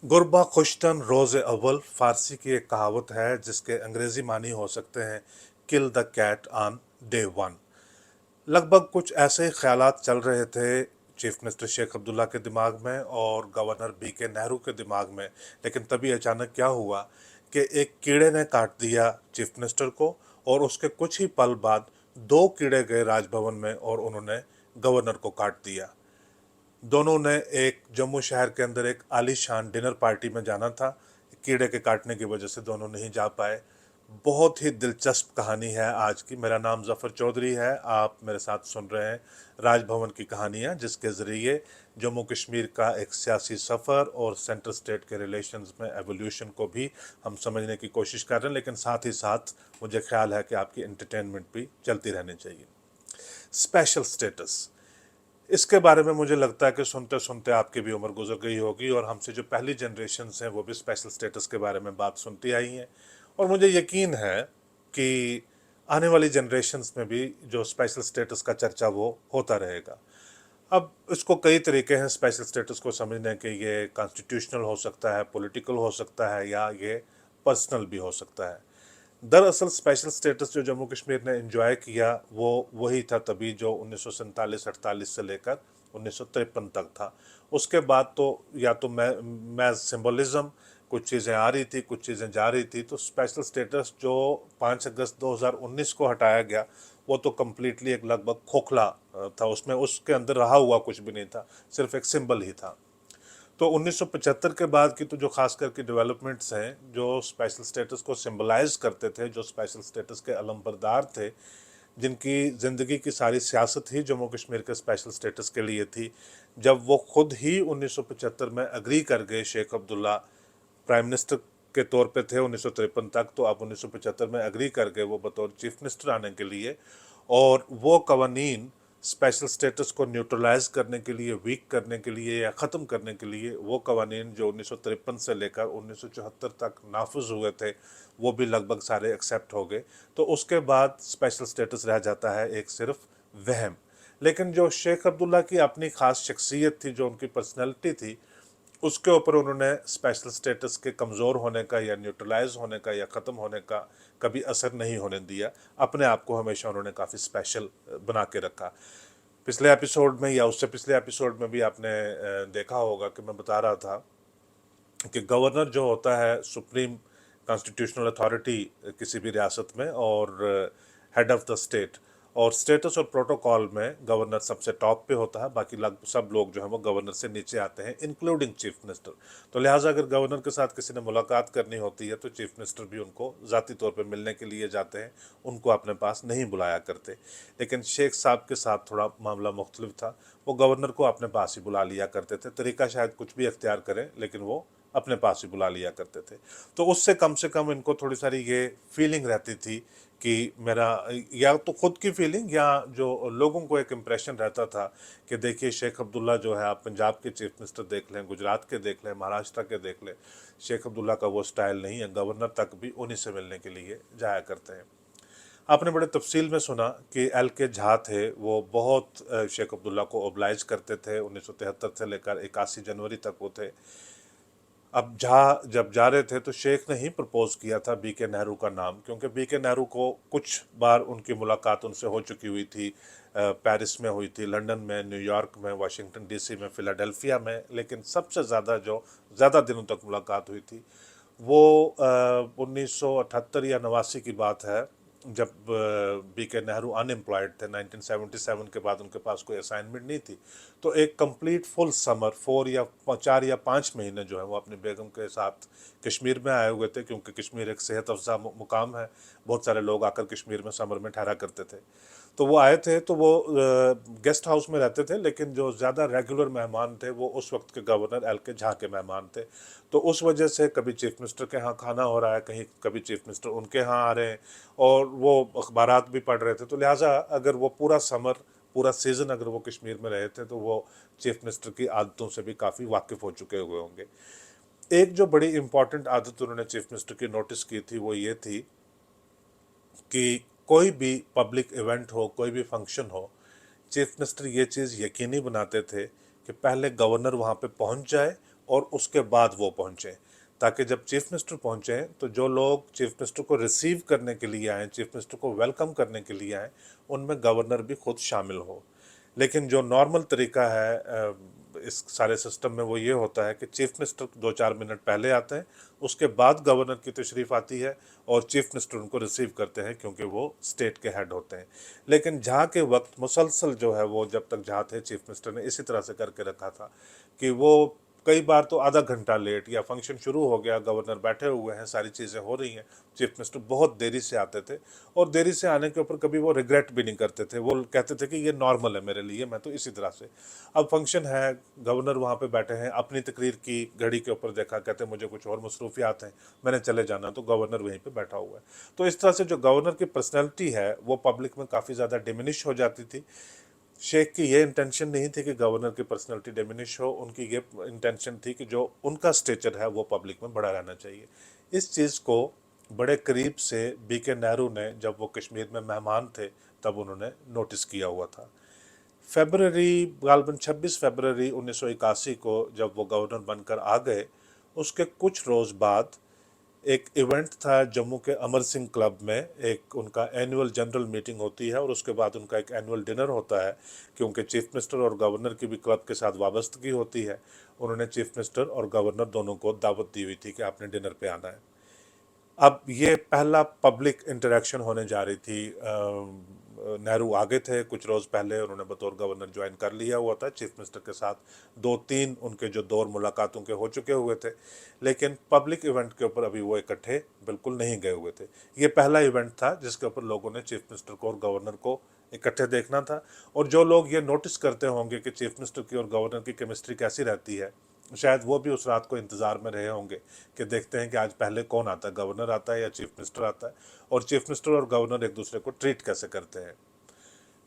गुरबा खुश्तन रोज़ अव्वल फ़ारसी की एक कहावत है जिसके अंग्रेज़ी मानी हो सकते हैं kill the cat on day one. लगभग कुछ ऐसे ही ख्यालात चल रहे थे चीफ मिनिस्टर शेख अब्दुल्ला के दिमाग में और गवर्नर बीके नेहरू के दिमाग में। लेकिन तभी अचानक क्या हुआ कि एक कीड़े ने काट दिया चीफ मिनिस्टर को और उसके कुछ ही पल बाद दो कीड़े गए राजभवन में और उन्होंने गवर्नर को काट दिया। दोनों ने एक जम्मू शहर के अंदर एक आलीशान डिनर पार्टी में जाना था। कीड़े के काटने की वजह से दोनों नहीं जा पाए। बहुत ही दिलचस्प कहानी है आज की। मेरा नाम जफ़र चौधरी है। आप मेरे साथ सुन रहे हैं राजभवन की कहानियाँ, जिसके ज़रिए जम्मू कश्मीर का एक सियासी सफ़र और सेंट्रल स्टेट के रिलेशंस में एवोल्यूशन को भी हम समझने की कोशिश कर रहे हैं। लेकिन साथ ही साथ मुझे ख्याल है कि आपकी एंटरटेनमेंट भी चलती रहनी चाहिए। स्पेशल स्टेटस, इसके बारे में मुझे लगता है कि सुनते सुनते आपकी भी उम्र गुजर गई होगी और हमसे जो पहली जनरेशन हैं वो भी स्पेशल स्टेटस के बारे में बात सुनती आई हैं। और मुझे यकीन है कि आने वाली जनरेशन्स में भी जो स्पेशल स्टेटस का चर्चा वो होता रहेगा। अब इसको कई तरीके हैं स्पेशल स्टेटस को समझने के। ये कॉन्स्टिट्यूशनल हो सकता है, पॉलिटिकल हो सकता है, या ये पर्सनल भी हो सकता है। दरअसल स्पेशल स्टेटस जो जम्मू कश्मीर ने एंजॉय किया वो वही था तभी जो 1947-48 से लेकर 1953 तक था। उसके बाद तो या तो मैं सिंबलिज्म, कुछ चीज़ें आ रही थी, कुछ चीज़ें जा रही थी। तो स्पेशल स्टेटस जो 5 अगस्त 2019 को हटाया गया वो तो कम्प्लीटली एक लगभग खोखला था। उसमें उसके अंदर रहा हुआ कुछ भी नहीं था, सिर्फ एक सिंबल ही था। तो 1975 के बाद की तो जो खास करके डेवलपमेंट्स हैं जो स्पेशल स्टेटस को सिंबलाइज करते थे, जो स्पेशल स्टेटस के अलंबरदार थे, जिनकी ज़िंदगी की सारी सियासत ही जम्मू कश्मीर के स्पेशल स्टेटस के लिए थी, जब वो खुद ही 1975 में अग्री कर गए, शेख अब्दुल्ला प्राइम मिनिस्टर के तौर पे थे 1953 तक, तो अब 1975 में अग्री कर गए वो बतौर चीफ मिनिस्टर आने के लिए। और वो कवानीन स्पेशल स्टेटस को न्यूट्रलाइज करने के लिए, वीक करने के लिए या ख़त्म करने के लिए, वो कवानीन जो 1953 से लेकर 1974 तक नाफिज हुए थे वो भी लगभग सारे एक्सेप्ट हो गए। तो उसके बाद स्पेशल स्टेटस रह जाता है एक सिर्फ वहम। लेकिन जो शेख अब्दुल्ला की अपनी ख़ास शख्सियत थी, जो उनकी पर्सनैलिटी थी, उसके ऊपर उन्होंने स्पेशल स्टेटस के कमज़ोर होने का या न्यूट्रलाइज होने का या ख़त्म होने का कभी असर नहीं होने दिया। अपने आप को हमेशा उन्होंने काफ़ी स्पेशल बना के रखा। पिछले एपिसोड में या उससे पिछले एपिसोड में भी आपने देखा होगा कि मैं बता रहा था कि गवर्नर जो होता है सुप्रीम कॉन्स्टिट्यूशनल अथॉरिटी किसी भी रियासत में, और हेड ऑफ द स्टेट, और स्टेटस और प्रोटोकॉल में गवर्नर सबसे टॉप पे होता है। बाकी लगभग सब लोग जो हैं वो गवर्नर से नीचे आते हैं, इंक्लूडिंग चीफ मिनिस्टर। तो लिहाजा अगर गवर्नर के साथ किसी ने मुलाकात करनी होती है तो चीफ मिनिस्टर भी उनको ज़ाती तौर पे मिलने के लिए जाते हैं, उनको अपने पास नहीं बुलाया करते। लेकिन शेख साहब के साथ थोड़ा मामला मुख्तलिफ था। वो गवर्नर को अपने पास ही बुला लिया करते थे। तरीका शायद कुछ भी अख्तियार करें, लेकिन वो अपने पास ही बुला लिया करते थे। तो उससे कम से कम इनको थोड़ी सारी ये फीलिंग रहती थी कि मेरा, या तो खुद की फीलिंग या जो लोगों को एक इम्प्रेशन रहता था कि देखिए शेख अब्दुल्ला जो है, आप पंजाब के चीफ मिनिस्टर देख लें, गुजरात के देख लें, महाराष्ट्र के देख लें, शेख अब्दुल्ला का वो स्टाइल नहीं है। गवर्नर तक भी उन्हीं से मिलने के लिए जाया करते हैं। आपने बड़े तफसील में सुना कि एल के झा थे, वो बहुत शेख अब्दुल्ला को ओबलाइज करते थे। 1973 से लेकर 81 जनवरी तक वो थे। अब झा जब जा रहे थे तो शेख ने ही प्रपोज किया था बीके नेहरू का नाम, क्योंकि बीके नेहरू को कुछ बार उनकी मुलाकात उनसे हो चुकी हुई थी। पेरिस में हुई थी, लंदन में, न्यूयॉर्क में, वाशिंगटन डीसी में, फिलाडेल्फिया में। लेकिन सबसे ज़्यादा जो ज़्यादा दिनों तक मुलाकात हुई थी वो 1978 या 89 की बात है, जब बी के नेहरू अनएम्प्लॉयड थे। 1977 के बाद उनके पास कोई असाइनमेंट नहीं थी। तो एक कंप्लीट फुल समर, 4 या 5 महीने जो है वो अपनी बेगम के साथ कश्मीर में आए हुए थे, क्योंकि कश्मीर एक सेहत अफजा मुकाम है। बहुत सारे लोग आकर कश्मीर में समर में ठहरा करते थे। तो वो आए थे, तो वो गेस्ट हाउस में रहते थे। लेकिन जो ज़्यादा रेगुलर मेहमान थे वो उस वक्त के गवर्नर एल के झा के मेहमान थे। तो उस वजह से कभी चीफ मिनिस्टर के यहाँ खाना हो रहा है, कहीं कभी चीफ मिनिस्टर उनके यहाँ आ रहे हैं, और वो अखबारात भी पढ़ रहे थे। तो लिहाजा अगर वो पूरा समर, पूरा सीज़न अगर वो कश्मीर में रहे थे तो वो चीफ मिनिस्टर की आदतों से भी काफ़ी वाकिफ़ हो चुके हुए होंगे। एक जो बड़ी इंपॉर्टेंट आदत उन्होंने चीफ मिनिस्टर की नोटिस की थी वो ये थी कि कोई भी पब्लिक इवेंट हो, कोई भी फंक्शन हो, चीफ मिनिस्टर ये चीज़ यकीनी बनाते थे कि पहले गवर्नर वहाँ पे पहुँच जाए और उसके बाद वो पहुंचे, ताकि जब चीफ मिनिस्टर पहुंचे तो जो लोग चीफ मिनिस्टर को रिसीव करने के लिए आए, चीफ मिनिस्टर को वेलकम करने के लिए आए, उनमें गवर्नर भी खुद शामिल हो। लेकिन जो नॉर्मल तरीका है इस सारे सिस्टम में वो ये होता है कि चीफ मिनिस्टर 2-4 मिनट पहले आते हैं, उसके बाद गवर्नर की तशरीफ आती है और चीफ मिनिस्टर उनको रिसीव करते हैं, क्योंकि वो स्टेट के हेड होते हैं। लेकिन जहाँ के वक्त मुसलसल जो है वो, जब तक जहाँ थे चीफ मिनिस्टर ने इसी तरह से करके रखा था कि वो कई बार तो आधा घंटा लेट, या फंक्शन शुरू हो गया, गवर्नर बैठे हुए हैं, सारी चीज़ें हो रही हैं, चीफ मिनिस्टर बहुत देरी से आते थे। और देरी से आने के ऊपर कभी वो रिग्रेट भी नहीं करते थे, वो कहते थे कि ये नॉर्मल है मेरे लिए, मैं तो इसी तरह से। अब फंक्शन है, गवर्नर वहाँ पे बैठे हैं, अपनी तकरीर की घड़ी के ऊपर देखा, कहते मुझे कुछ और मसरूफियात हैं, मैंने चले जाना, तो गवर्नर वहीं पे बैठा हुआ है। तो इस तरह से जो गवर्नर की पर्सनैलिटी है वो पब्लिक में काफ़ी ज़्यादा डिमिनिश हो जाती थी। शेख की ये इंटेंशन नहीं थी कि गवर्नर की पर्सनैलिटी डिमिनिश हो, उनकी ये इंटेंशन थी कि जो उनका स्टेचर है वो पब्लिक में बड़ा रहना चाहिए। इस चीज़ को बड़े करीब से बीके नेहरू ने, जब वो कश्मीर में मेहमान थे, तब उन्होंने नोटिस किया हुआ था। फरवरी, गालबन 26 फरवरी 1981 को जब वो गवर्नर बनकर आ गए, उसके कुछ रोज़ बाद एक इवेंट था जम्मू के अमर सिंह क्लब में, एक उनका एनुअल जनरल मीटिंग होती है और उसके बाद उनका एक एनुअल डिनर होता है, क्योंकि चीफ मिनिस्टर और गवर्नर की भी क्लब के साथ वाबस्तगी होती है। उन्होंने चीफ मिनिस्टर और गवर्नर दोनों को दावत दी हुई थी कि आपने डिनर पे आना है। अब ये पहला पब्लिक इंटरेक्शन होने जा रही थी। नेहरू आगे थे, कुछ रोज़ पहले उन्होंने बतौर गवर्नर ज्वाइन कर लिया हुआ था, चीफ मिनिस्टर के साथ 2-3 उनके जो दौर मुलाकातों के हो चुके हुए थे, लेकिन पब्लिक इवेंट के ऊपर अभी वो इकट्ठे बिल्कुल नहीं गए हुए थे। ये पहला इवेंट था जिसके ऊपर लोगों ने चीफ मिनिस्टर को और गवर्नर को इकट्ठे देखना था। और जो लोग ये नोटिस करते होंगे कि चीफ मिनिस्टर की और गवर्नर की केमिस्ट्री कैसी रहती है, शायद वो भी उस रात को इंतज़ार में रहे होंगे कि देखते हैं कि आज पहले कौन आता है, गवर्नर आता है या चीफ मिनिस्टर आता है, और चीफ मिनिस्टर और गवर्नर एक दूसरे को ट्रीट कैसे करते हैं।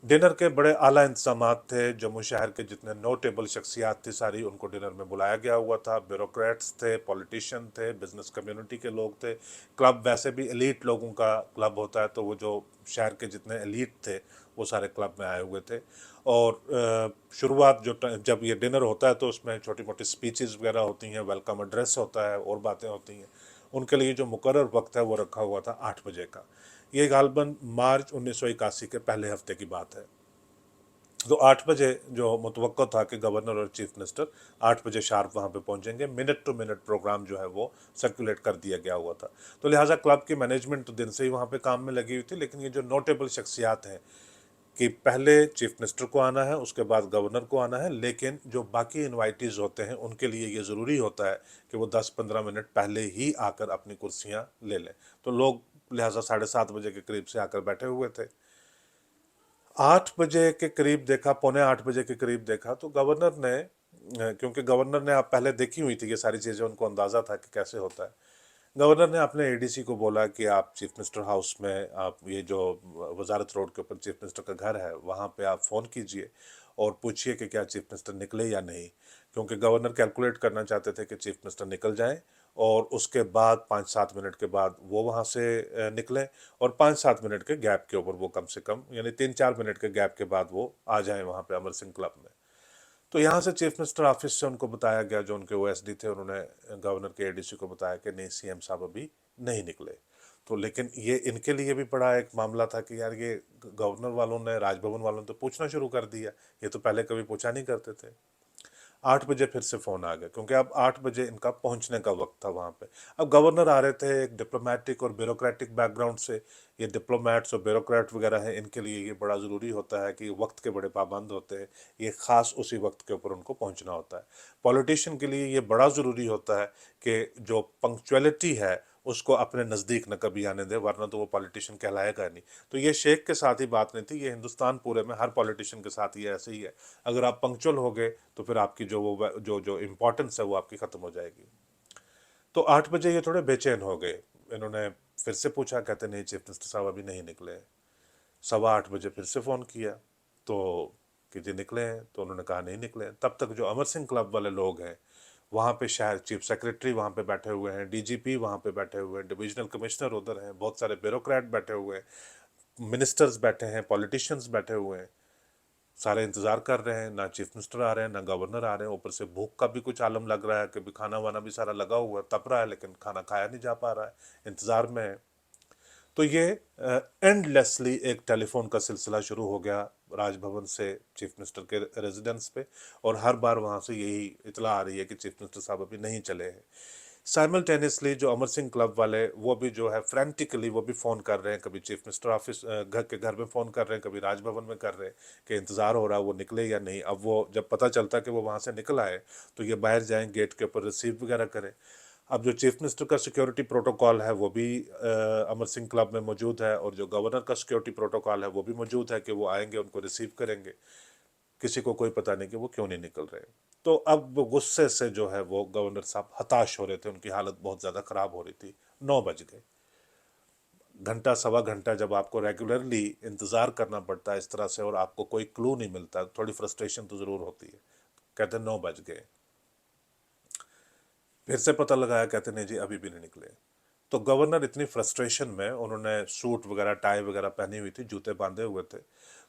डिनर के बड़े आला इंतजाम थे, जम्मू शहर के जितने नोटेबल शख्सियात थी सारी उनको डिनर में बुलाया गया हुआ था। ब्यूरोक्रेट्स थे, पॉलिटिशियन थे, बिजनेस कम्युनिटी के लोग थे। क्लब वैसे भी एलीट लोगों का क्लब होता है, तो वो जो शहर के जितने एलीट थे वो सारे क्लब में आए हुए थे। और शुरुआत जब ये डिनर होता है तो उसमें छोटी मोटी स्पीचेस वगैरह होती हैं, वेलकम एड्रेस होता है और बातें होती हैं। उनके लिए जो मुकर्रर वक्त है वो रखा हुआ था 8 बजे का। ये गालबन मार्च 1981 के पहले हफ्ते की बात है। तो 8 बजे जो मुतवक्को था कि गवर्नर और चीफ मिनिस्टर 8 बजे शार्प वहाँ पे पहुँचेंगे, मिनट टू मिनट प्रोग्राम जो है वो सर्कुलेट कर दिया गया हुआ था। तो लिहाजा क्लब की मैनेजमेंट तो दिन से ही वहाँ पे काम में लगी हुई थी, लेकिन ये जो नोटेबल शख्सियात हैं कि पहले चीफ मिनिस्टर को आना है, उसके बाद गवर्नर को आना है, लेकिन जो बाकी इन्वाइटीज़ होते हैं उनके लिए ये ज़रूरी होता है कि वो 10-15 मिनट पहले ही आकर अपनी कुर्सियाँ ले लें। तो लोग लिहाजा 7:30 बजे के करीब से आकर बैठे हुए थे। 8 बजे के करीब देखा, पौने 8 बजे के करीब देखा, तो गवर्नर ने, क्योंकि गवर्नर ने आप पहले देखी हुई थी ये सारी चीज़ें, उनको अंदाज़ा था कि कैसे होता है। गवर्नर ने अपने एडीसी को बोला कि आप चीफ मिनिस्टर हाउस में, आप ये जो वजारत रोड के ऊपर चीफ मिनिस्टर का घर है वहाँ पे आप फ़ोन कीजिए और पूछिए कि क्या चीफ मिनिस्टर निकले या नहीं, क्योंकि गवर्नर कैलकुलेट करना चाहते थे कि चीफ मिनिस्टर निकल जाएं और उसके बाद 5-7 मिनट के बाद वो वहाँ से निकलें, और 5-7 मिनट के गैप के ऊपर वो कम से कम, यानी 3-4 मिनट के गैप के बाद वो आ जाएं वहाँ पे अमर सिंह क्लब में। तो यहाँ से चीफ मिनिस्टर ऑफिस से उनको बताया गया, जो उनके ओएसडी थे, उन्होंने गवर्नर के एडीसी को बताया कि नहीं, सीएम साहब अभी नहीं निकले। तो लेकिन ये इनके लिए भी बड़ा एक मामला था कि यार ये गवर्नर वालों ने, राजभवन वालों ने तो पूछना शुरू कर दिया, ये तो पहले कभी पूछा नहीं करते थे। 8 बजे फिर से फ़ोन आ गया, क्योंकि अब 8 बजे इनका पहुंचने का वक्त था वहाँ पे। अब गवर्नर आ रहे थे एक डिप्लोमेटिक और ब्यूरोक्रेटिक बैकग्राउंड से। ये डिप्लोमेट्स और ब्यूरोक्रेट वगैरह हैं, इनके लिए ये बड़ा ज़रूरी होता है कि वक्त के बड़े पाबंद होते हैं, ये ख़ास उसी वक्त के ऊपर उनको पहुंचना होता है। पॉलिटिशियन के लिए ये बड़ा ज़रूरी होता है कि जो पंक्चुअलिटी है उसको अपने नज़दीक न कभी आने दे, वरना तो वो पॉलिटिशियन कहलाएगा नहीं। तो ये शेख के साथ ही बात नहीं थी, ये हिंदुस्तान पूरे में हर पॉलिटिशियन के साथ ये ऐसे ही है। अगर आप पंक्चुअल हो गए तो फिर आपकी जो वो जो जो इम्पोर्टेंस है वो आपकी ख़त्म हो जाएगी। तो 8 बजे ये थोड़े बेचैन हो गए। इन्होंने फिर से पूछा, कहते नहीं चीफ मिनिस्टर साहब अभी नहीं निकले। 8:15 फिर से फ़ोन किया तो कि जी निकले हैं, तो उन्होंने कहा नहीं निकले। तब तक जो अमर सिंह क्लब वाले लोग हैं वहाँ पे, शहर चीफ सेक्रेटरी वहाँ पे बैठे हुए हैं, डीजीपी वहाँ पे बैठे हुए हैं, डिविजनल कमिश्नर उधर हैं, बहुत सारे ब्यूरोक्रेट बैठे हुए हैं, मिनिस्टर्स बैठे हैं, पॉलिटिशियंस बैठे हुए हैं। सारे इंतज़ार कर रहे हैं, ना चीफ मिनिस्टर आ रहे हैं, ना गवर्नर आ रहे हैं, ऊपर से भूख का भी कुछ आलम लग रहा है कि भी खाना वाना भी सारा लगा हुआ है, तप रहा है, लेकिन खाना खाया नहीं जा पा रहा है, इंतज़ार में है। तो ये एंडलेसली एक टेलीफोन का सिलसिला शुरू हो गया राजभवन से चीफ मिनिस्टर के रेजिडेंस पे, और हर बार वहाँ से यही इतला आ रही है कि चीफ मिनिस्टर साहब अभी नहीं चले हैं। साइमल्टेनियसली जो अमर सिंह क्लब वाले वो भी जो है फ्रेंटिकली वो भी फ़ोन कर रहे हैं, कभी चीफ मिनिस्टर ऑफिस घर में फ़ोन कर रहे हैं, कभी राजभवन में कर रहे हैं कि इंतज़ार हो रहा है वो निकले या नहीं। अब वो जब पता चलता है कि वो वहाँ से निकल आए तो ये बाहर जाएं, गेट के ऊपर रिसीव वगैरह करें। अब जो चीफ मिनिस्टर का सिक्योरिटी प्रोटोकॉल है वो भी अमर सिंह क्लब में मौजूद है, और जो गवर्नर का सिक्योरिटी प्रोटोकॉल है वो भी मौजूद है कि वो आएंगे, उनको रिसीव करेंगे। किसी को कोई पता नहीं कि वो क्यों नहीं निकल रहे। तो अब वो गुस्से से जो है वो गवर्नर साहब हताश हो रहे थे, उनकी हालत बहुत ज़्यादा ख़राब हो रही थी। 9 बज गए। घंटा सवा घंटा जब आपको रेगुलरली इंतज़ार करना पड़ता है इस तरह से और आपको कोई क्लू नहीं मिलता, थोड़ी फ्रस्ट्रेशन तो ज़रूर होती है। कहते हैं 9 बज गए। फिर से पता लगाया, कहते नहीं जी अभी भी नहीं निकले। तो गवर्नर इतनी फ्रस्ट्रेशन में, उन्होंने सूट वगैरह टाई वगैरह पहनी हुई थी, जूते बांधे हुए थे,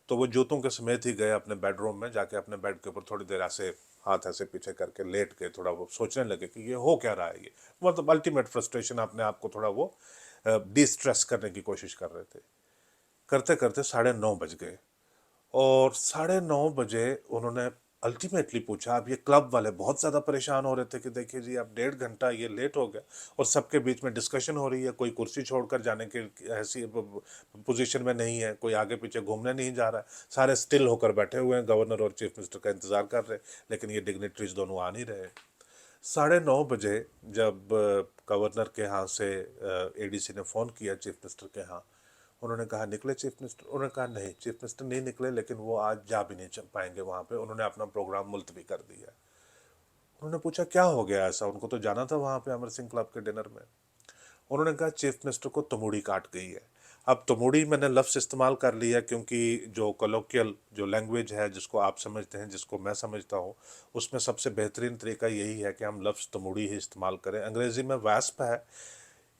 तो वो जूतों के समेत ही गए अपने बेडरूम में, जाके अपने बेड के ऊपर थोड़ी देर ऐसे हाथ ऐसे पीछे करके लेट गए, थोड़ा वो सोचने लगे कि ये हो क्या रहा है। ये मतलब अल्टीमेट फ्रस्ट्रेशन, अपने आप को थोड़ा वो डिस्ट्रेस करने की कोशिश कर रहे थे। करते करते 9:30 बज गए, और 9:30 बजे उन्होंने अल्टीमेटली पूछा। अब ये क्लब वाले बहुत ज़्यादा परेशान हो रहे थे कि देखिए जी अब 1.5 घंटा ये लेट हो गया, और सबके बीच में डिस्कशन हो रही है, कोई कुर्सी छोड़कर जाने की ऐसी पोजीशन में नहीं है, कोई आगे पीछे घूमने नहीं जा रहा है, सारे स्टिल होकर बैठे हुए हैं, गवर्नर और चीफ मिनिस्टर का इंतजार कर रहे हैं, लेकिन ये डिग्नेटरीज दोनों आ नहीं रहे। 9:30 बजे जब गवर्नर के यहाँ से एडीसी ने फ़ोन किया चीफ मिनिस्टर के यहाँ, उन्होंने कहा निकले चीफ मिनिस्टर? उन्होंने कहा नहीं, चीफ मिनिस्टर नहीं निकले, लेकिन वो आज जा भी नहीं पाएंगे वहाँ पे, उन्होंने अपना प्रोग्राम मुलतवी कर दिया। उन्होंने पूछा क्या हो गया ऐसा, उनको तो जाना था वहाँ पे अमर सिंह क्लब के डिनर में। उन्होंने कहा चीफ मिनिस्टर को तमूड़ी काट गई है। अब तमूड़ी मैंने लफ्ज़ इस्तेमाल कर लिया क्योंकि जो कोलोकियल जो लैंग्वेज है, जिसको आप समझते हैं, जिसको मैं समझता हूँ, उसमें सबसे बेहतरीन तरीका यही है कि हम लफ्ज़ तमूड़ी ही इस्तेमाल करें। अंग्रेज़ी में वैस्प है,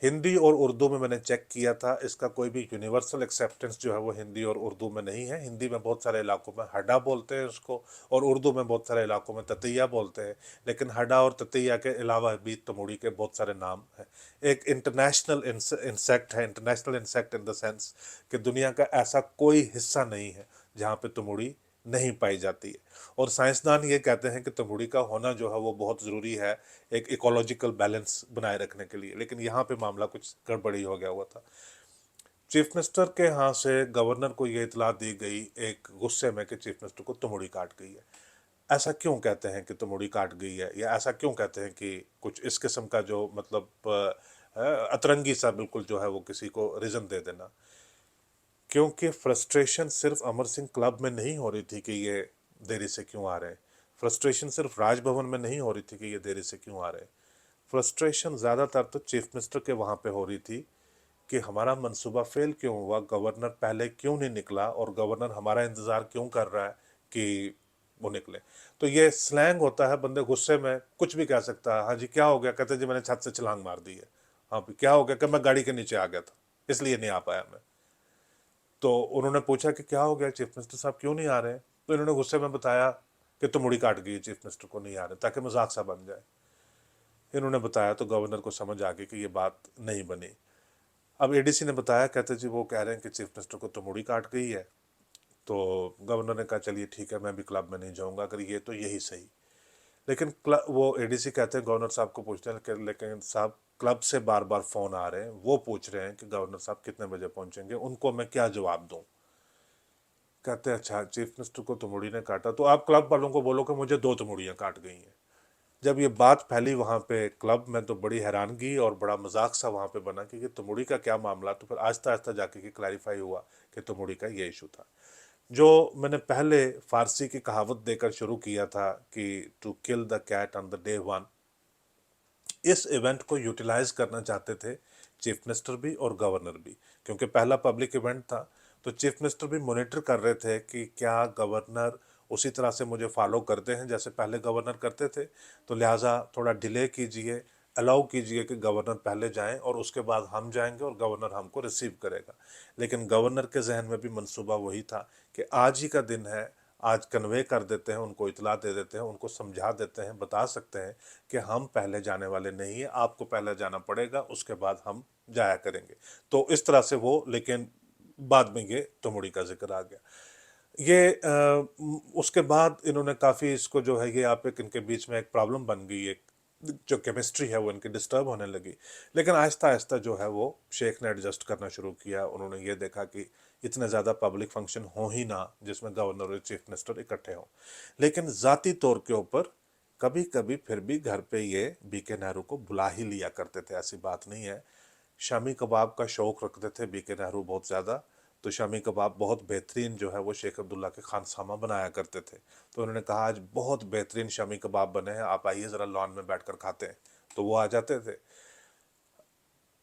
हिंदी और उर्दू में मैंने चेक किया था, इसका कोई भी यूनिवर्सल एक्सेप्टेंस जो है वो हिंदी और उर्दू में नहीं है। हिंदी में बहुत सारे इलाकों में हड्डा बोलते हैं उसको, और उर्दू में बहुत सारे इलाकों में ततैया बोलते हैं, लेकिन हड्डा और ततैया के अलावा भी तमूड़ी के बहुत सारे नाम हैं। एक इंटरनेशनल इंसेक्ट है, international insect in the sense कि दुनिया का ऐसा कोई हिस्सा नहीं है जहाँ पे तमूड़ी नहीं पाई जाती है। और साइंसदान ये कहते हैं कि तमूड़ी का होना जो है वो बहुत ज़रूरी है एक इकोलॉजिकल बैलेंस बनाए रखने के लिए, लेकिन यहाँ पे मामला कुछ गड़बड़ी हो गया हुआ था। चीफ मिनिस्टर के यहाँ से गवर्नर को ये इतला दी गई एक गुस्से में कि चीफ मिनिस्टर को तमूड़ी काट गई है। ऐसा क्यों कहते हैं कि तमूड़ी काट गई है, या ऐसा क्यों कहते हैं कि कुछ इस किस्म का जो मतलब अतरंगी सा बिल्कुल जो है वो किसी को रीज़न दे देना। क्योंकि फ्रस्ट्रेशन सिर्फ अमर सिंह क्लब में नहीं हो रही थी कि ये देरी से क्यों आ रहे हैं, फ्रस्ट्रेशन सिर्फ राजभवन में नहीं हो रही थी कि ये देरी से क्यों आ रहे हैं, फ्रस्ट्रेशन ज़्यादातर तो चीफ मिनिस्टर के वहाँ पे हो रही थी कि हमारा मंसूबा फेल क्यों हुआ, गवर्नर पहले क्यों नहीं निकला, और गवर्नर हमारा इंतज़ार क्यों कर रहा है कि वो निकले। तो ये स्लैंग होता है, बंदे गुस्से में कुछ भी कह सकता है। हाँ जी क्या हो गया? कहते जी मैंने छत से छलांग मार दी है। हाँ भी क्या हो गया? कि मैं गाड़ी के नीचे आ गया था, इसलिए नहीं आ पाया मैं। तो उन्होंने पूछा कि क्या हो गया चीफ मिनिस्टर साहब क्यों नहीं आ रहे हैं, तो इन्होंने गुस्से में बताया कि तो मुड़ी काट गई चीफ मिनिस्टर को नहीं आ रहे, ताकि मजाक सा बन जाए। इन्होंने बताया तो गवर्नर को समझ आ गई कि ये बात नहीं बनी। अब एडीसी ने बताया, कहते जी वो कह रहे हैं कि चीफ मिनिस्टर को तो मुड़ी काट गई है। तो गवर्नर ने कहा चलिए ठीक है, मैं भी क्लब में नहीं जाऊंगा, अगर ये तो यही सही। लेकिन वो एडीसी कहते हैं, गवर्नर साहब को पूछते हैं लेकिन साहब क्लब से बार बार फ़ोन आ रहे हैं, वो पूछ रहे हैं कि गवर्नर साहब कितने बजे पहुंचेंगे, उनको मैं क्या जवाब दूं। कहते हैं अच्छा चीफ मिनिस्टर को तमूड़ी ने काटा, तो आप क्लब वालों को बोलो कि मुझे 2 तमूड़ियाँ काट गई हैं। जब ये बात फैली वहाँ पे क्लब में, तो बड़ी हैरानगी और बड़ा मजाक सा वहाँ पे बना कि ये तमूड़ी का क्या मामला। तो फिर आहिस्ता आहिस्ता जाके कि क्लैरिफाई हुआ कि तमूड़ी का ये इशू था। जो मैंने पहले फारसी की कहावत देकर शुरू किया था कि to kill the cat on the day one, इस इवेंट को यूटिलाइज करना चाहते थे चीफ मिनिस्टर भी और गवर्नर भी, क्योंकि पहला पब्लिक इवेंट था। तो चीफ मिनिस्टर भी मॉनिटर कर रहे थे कि क्या गवर्नर उसी तरह से मुझे फॉलो करते हैं जैसे पहले गवर्नर करते थे, तो लिहाजा थोड़ा डिले कीजिए, अलाउ कीजिए कि गवर्नर पहले जाएं और उसके बाद हम जाएंगे और गवर्नर हमको रिसीव करेगा। लेकिन गवर्नर के जहन में भी मंसूबा वही था कि आज ही का दिन है, आज कन्वे कर देते हैं, उनको इतला दे देते हैं, उनको समझा देते हैं, बता सकते हैं कि हम पहले जाने वाले नहीं हैं, आपको पहले जाना पड़ेगा, उसके बाद हम जाया करेंगे। तो इस तरह से वो, लेकिन बाद में ये तुमुड़ी का जिक्र आ गया। ये उसके बाद इन्होंने काफ़ी इसको जो है, ये आप एक इनके बीच में एक प्रॉब्लम बन गई, एक जो केमिस्ट्री है वो इनकी डिस्टर्ब होने लगी। लेकिन आहिस्ता आहिस्ता जो है वो शेख ने एडजस्ट करना शुरू किया। उन्होंने ये देखा कि इतने ज़्यादा पब्लिक फंक्शन हो ही ना जिसमें गवर्नर और चीफ मिनिस्टर इकट्ठे हों, लेकिन ज़ाती तौर के ऊपर कभी कभी फिर भी घर पे ये बीके नेहरू को बुला ही लिया करते थे, ऐसी बात नहीं है। शामी कबाब का शौक़ रखते थे बीके नेहरू बहुत ज़्यादा। तो शामी कबाब बहुत बेहतरीन जो है वो शेख अब्दुल्ला के खानसामा बनाया करते थे। तो उन्होंने कहा आज बहुत बेहतरीन शामी कबाब बने हैं, आप आइए ज़रा लॉन में बैठकर खाते हैं। तो वो आ जाते थे।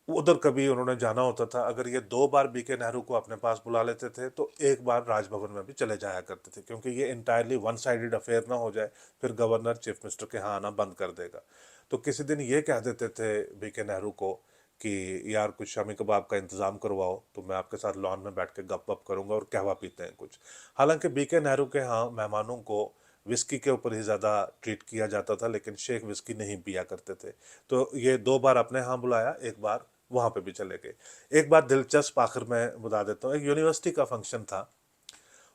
उधर कभी उन्होंने जाना होता था, अगर ये 2 बार बीके नेहरू को अपने पास बुला लेते थे तो एक बार राजभवन में भी चले जाया करते थे, क्योंकि ये इंटायरली वन साइडेड अफेयर ना हो जाए, फिर गवर्नर चीफ मिनिस्टर के यहाँ आना बंद कर देगा। तो किसी दिन ये कह देते थे बीके नेहरू को कि यार कुछ शामी कबाब का इंतज़ाम करवाओ, तो मैं आपके साथ लॉन में बैठ के गप वप करूँगा और कहवा पीते हैं कुछ। हालांकि बीके नेहरू के यहाँ मेहमानों को विस्की के ऊपर ही ज़्यादा ट्रीट किया जाता था, लेकिन शेख विस्की नहीं पिया करते थे। तो ये 2 बार अपने यहाँ बुलाया, एक बार वहाँ पे भी चले गए। एक बात दिलचस्प आखिर में बता देता हूँ, एक यूनिवर्सिटी का फंक्शन था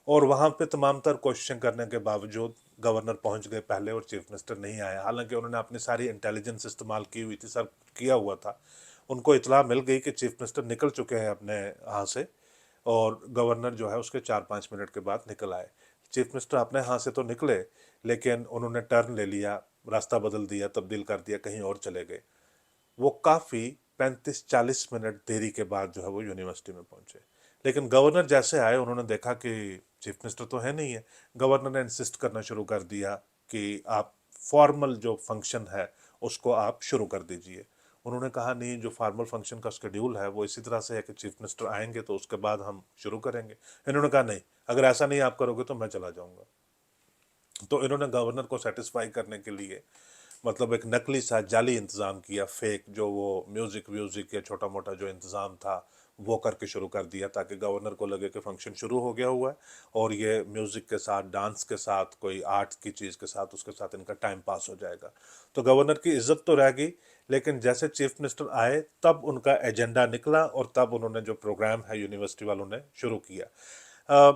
और वहाँ पे तमाम तर कोशिशें करने के बावजूद गवर्नर पहुँच गए पहले और चीफ मिनिस्टर नहीं आया। हालांकि उन्होंने अपनी सारी इंटेलिजेंस इस्तेमाल की हुई थी, सर किया हुआ था। उनको इतला मिल गई कि चीफ मिनिस्टर निकल चुके हैं अपने यहाँ से, और गवर्नर जो है उसके 4-5 मिनट के बाद निकल आए। चीफ मिनिस्टर अपने यहाँ से तो निकले, लेकिन उन्होंने टर्न ले लिया, रास्ता बदल दिया, तब्दील कर दिया, कहीं और चले गए। वो काफ़ी 35-40 मिनट देरी के बाद जो है वो यूनिवर्सिटी में पहुंचे। लेकिन गवर्नर जैसे आए, उन्होंने देखा कि चीफ मिनिस्टर तो है नहीं है। गवर्नर ने इंसिस्ट करना शुरू कर दिया कि आप फॉर्मल जो फंक्शन है उसको आप शुरू कर दीजिए। उन्होंने कहा नहीं, जो फॉर्मल फंक्शन का शेड्यूल है वो इसी तरह से है कि चीफ मिनिस्टर आएंगे तो उसके बाद हम शुरू करेंगे। इन्होंने कहा नहीं, अगर ऐसा नहीं आप करोगे तो मैं चला जाऊंगा। तो इन्होंने गवर्नर को सेटिस्फाई करने के लिए मतलब एक नकली सा जाली इंतज़ाम किया, फेक, जो वो म्यूज़िक व्यूज़िक या छोटा मोटा जो इंतज़ाम था वो करके शुरू कर दिया, ताकि गवर्नर को लगे कि फंक्शन शुरू हो गया हुआ है और ये म्यूज़िक के साथ, डांस के साथ, कोई आर्ट की चीज़ के साथ, उसके साथ इनका टाइम पास हो जाएगा। तो गवर्नर की इज्जत तो रह गई, लेकिन जैसे चीफ मिनिस्टर आए तब उनका एजेंडा निकला और तब उन्होंने जो प्रोग्राम है यूनिवर्सिटी वालों ने शुरू किया।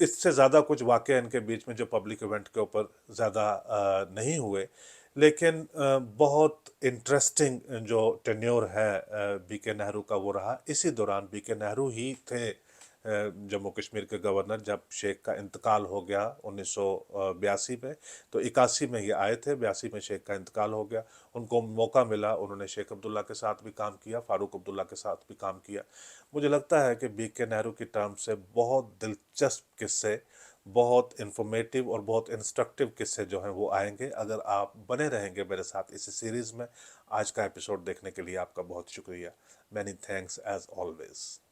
इससे ज़्यादा कुछ वाक़या इनके बीच में जो पब्लिक इवेंट के ऊपर ज़्यादा नहीं हुए, लेकिन बहुत इंटरेस्टिंग जो टेन्योर है बीके नेहरू का वो रहा। इसी दौरान बीके नेहरू ही थे जम्मू कश्मीर के गवर्नर जब शेख का इंतकाल हो गया 1982 में। तो 81 में ये आए थे, 82 में शेख का इंतकाल हो गया। उनको मौका मिला, उन्होंने शेख अब्दुल्ला के साथ भी काम किया, फारूक अब्दुल्ला के साथ भी काम किया। मुझे लगता है कि बीके नेहरू की टर्म से बहुत दिलचस्प किस्से, बहुत इन्फॉर्मेटिव और बहुत इंस्ट्रक्टिव किस्से जो हैं वो आएंगे अगर आप बने रहेंगे मेरे साथ इस सीरीज़ में। आज का एपिसोड देखने के लिए आपका बहुत शुक्रिया। Many thanks as always.